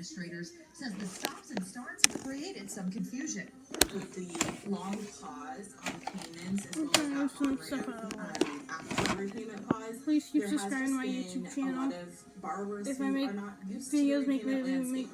Administrators says the stops and starts created some confusion. With the long pause on payments as well as after repayment pause, please keep subscribing to my YouTube channel. If I make videos make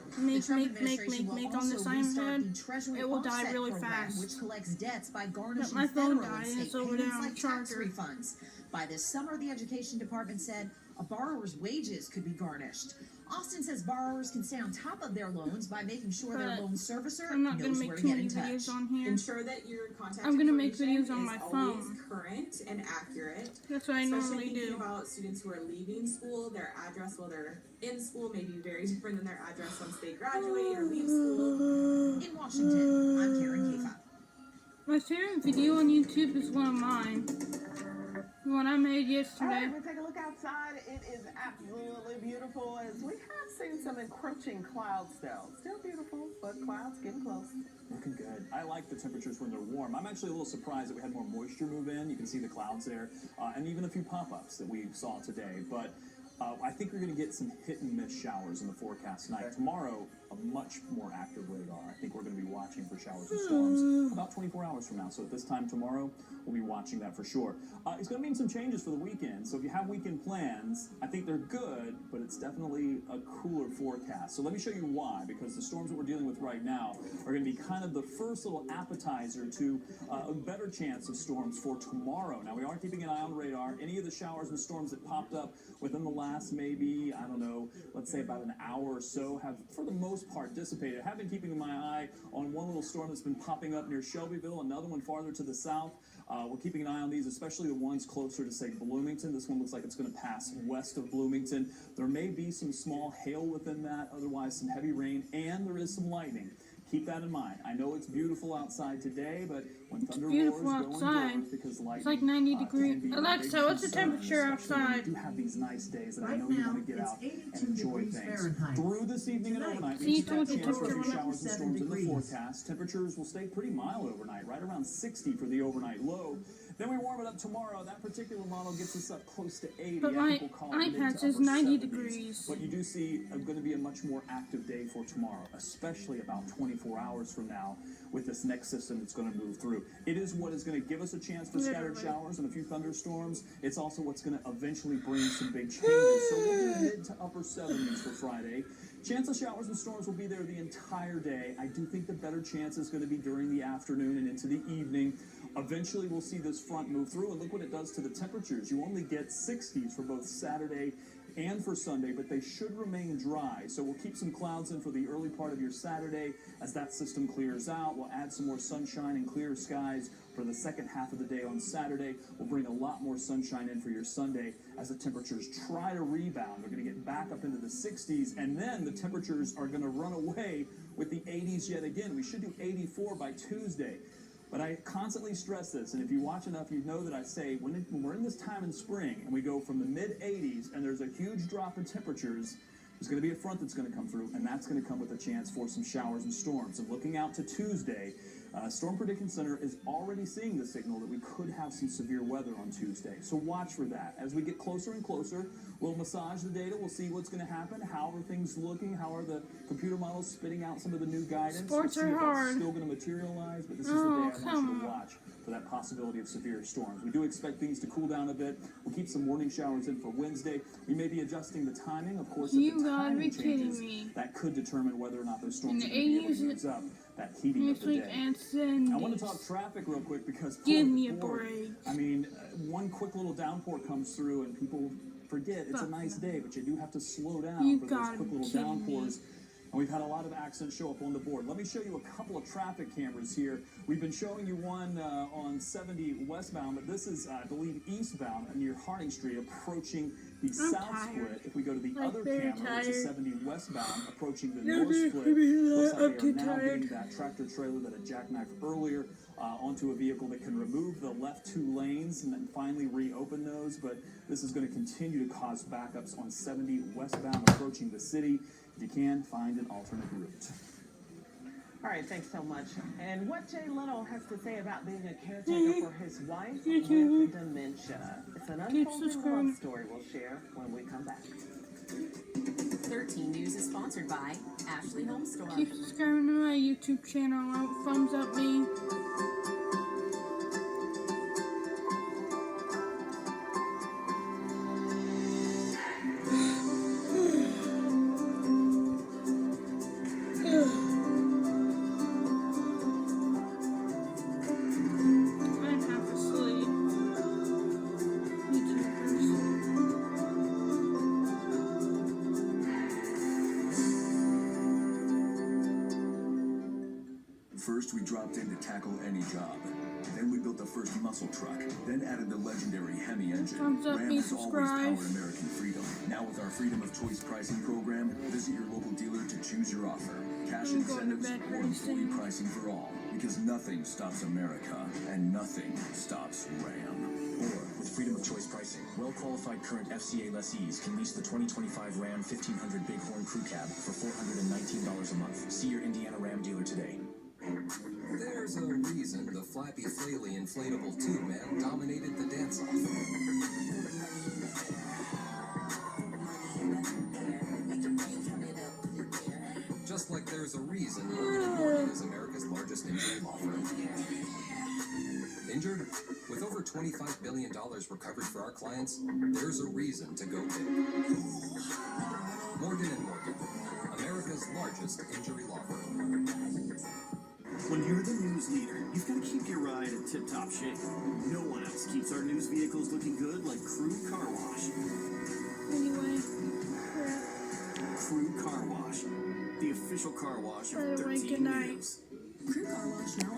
on this iPad, it will die really fast. Which collects debts by But garnishing my phone federal and died and state it's over payments there on like the tax charger. refunds. By this summer, the Education Department said a borrower's wages could be garnished. Austin says borrowers can stay on top of their loans by making sure their loan servicer I'm not going to knows where make to too get in many touch. videos on here. Ensure that your contact I'm going to make information videos on is my always phone. current and accurate. That's what I Especially normally thinking do. about students who are leaving school, their address while they're in school may be very different than their address once they graduate or leave school. In Washington, I'm Karen Kifa. My favorite video on YouTube is one of mine. The one I made yesterday. All right, we'll take a look outside. It is absolutely beautiful as we have seen some encroaching clouds though. Still beautiful, but clouds getting close. Looking good. I like the temperatures when they're warm. I'm actually a little surprised that we had more moisture move in. You can see the clouds there, and even a few pop-ups that we saw today. But I think we're going to get some hit and miss showers in the forecast tonight. Tomorrow, a much more active radar. I think we're going to be watching for showers and storms about 24 hours from now. So at this time tomorrow, we'll be watching that for sure. It's going to mean some changes for the weekend. So if you have weekend plans, I think they're good, but it's definitely a cooler forecast. So let me show you why, because the storms that we're dealing with right now are going to be kind of the first little appetizer to a better chance of storms for tomorrow. Now, we are keeping an eye on the radar. Any of the showers and storms that popped up within the last maybe, I don't know, let's say about an hour or so have, for the most part, dissipated. I have been keeping my eye on one little storm that's been popping up near Shelbyville, another one farther to the south. We're keeping an eye on these, especially the ones closer to, say, Bloomington. This one looks like it's going to pass west of Bloomington. There may be some small hail within that, otherwise some heavy rain, and there is some lightning. Keep that in mind. I know it's beautiful outside today, but when thunder roars, go indoors because lightning. It's like 90 degrees. Alexa, what's the temperature outside? We do have these nice days that I know you want to get out and enjoy things. Through this evening and overnight, we have a chance for a few showers and storms in the forecast. Temperatures will stay pretty mild overnight, right around 60 for the overnight low. Then we warm it up tomorrow. That particular model gets us up close to 80. But my iPad says 90 degrees. But you do see going to be a much more active day for tomorrow, especially about 24 hours from now with this next system that's going to move through. It is what is going to give us a chance for scattered showers and a few thunderstorms. It's also what's going to eventually bring some big changes. So we'll do mid to upper 70s for Friday. Chance of showers and storms will be there the entire day. I do think the better chance is going to be during the afternoon and into the evening. Eventually, we'll see this front move through, and look what it does to the temperatures. You only get 60s for both Saturday and for Sunday, but they should remain dry. So we'll keep some clouds in for the early part of your Saturday. As that system clears out, we'll add some more sunshine and clear skies for the second half of the day on Saturday. We'll bring a lot more sunshine in for your Sunday as the temperatures try to rebound. They're going to get back up into the 60s, and then the temperatures are going to run away with the 80s yet again. We should do 84 by Tuesday. But I constantly stress this, and if you watch enough, you know that I say when we're in this time in spring and we go from the mid-80s and there's a huge drop in temperatures, there's going to be a front that's going to come through, and that's going to come with a chance for some showers and storms. And looking out to Tuesday, Storm Prediction Center is already seeing the signal that we could have some severe weather on Tuesday. So watch for that. As we get closer and closer, we'll massage the data. We'll see what's going to happen. How are things looking? How are the computer models spitting out some of the new guidance? Sports we'll see are if hard. that's still going to materialize, but this is the day I want you to watch for that possibility of severe storms. We do expect things to cool down a bit. We'll keep some morning showers in for Wednesday. We may be adjusting the timing. Of course, if the timing changes, that could determine whether or not those storms are going to be able to use up that heating of the day. I want to talk traffic real quick because give me a break. I mean, one quick little downpour comes through and people forget it's a nice day, but you do have to slow down for those quick little downpours. And we've had a lot of accidents show up on the board. Let me show you a couple of traffic cameras here. We've been showing you one on 70 westbound, but this is, I believe, eastbound near Harding Street approaching the south split. If we go to the other camera, which is 70 westbound approaching the north split, looks like they are now getting that tractor trailer that had jackknifed earlier onto a vehicle that can remove the left two lanes and then finally reopen those. But this is going to continue to cause backups on 70 westbound approaching the city. If you can, find an alternate route. All right, thanks so much. And what Jay Leno has to say about being a caretaker for his wife with dementia. It's an unfolding love story we'll share when we come back. 13 News is sponsored by Ashley Home Store. Keep subscribing to my YouTube channel. Thumbs up me. I'm half asleep. YouTubers. First, we dropped in to tackle any job. Then we built the first muscle truck. Then added the legendary Hemi engine. Thumbs up, Ram me, has always subscribe. powered American freedom. Now with our freedom of choice pricing program, visit your local dealer to choose your offer. Cash I'm going to incentives bed or very employee soon. pricing for all. Because nothing stops America, and nothing stops Ram. Or, with freedom of choice pricing, well-qualified current FCA lessees can lease the 2025 Ram 1500 Bighorn Crew Cab for $419 a month. See your Indiana Ram dealer today. There's a reason the Flappy Flaily inflatable tube man dominated the dance-off. Just like there's a reason Morgan & Morgan is America's largest injury law firm. Injured? With over $25 billion recovered for our clients, there's a reason to go big. Morgan & Morgan, America's largest injury law firm. When you're the news leader, you've got to keep your ride in tip-top shape. No one else keeps our news vehicles looking good like Crew Car Wash. Anyway. Crew Car Wash, the official car wash of By the way, 13 good night. News. Crew Car Wash now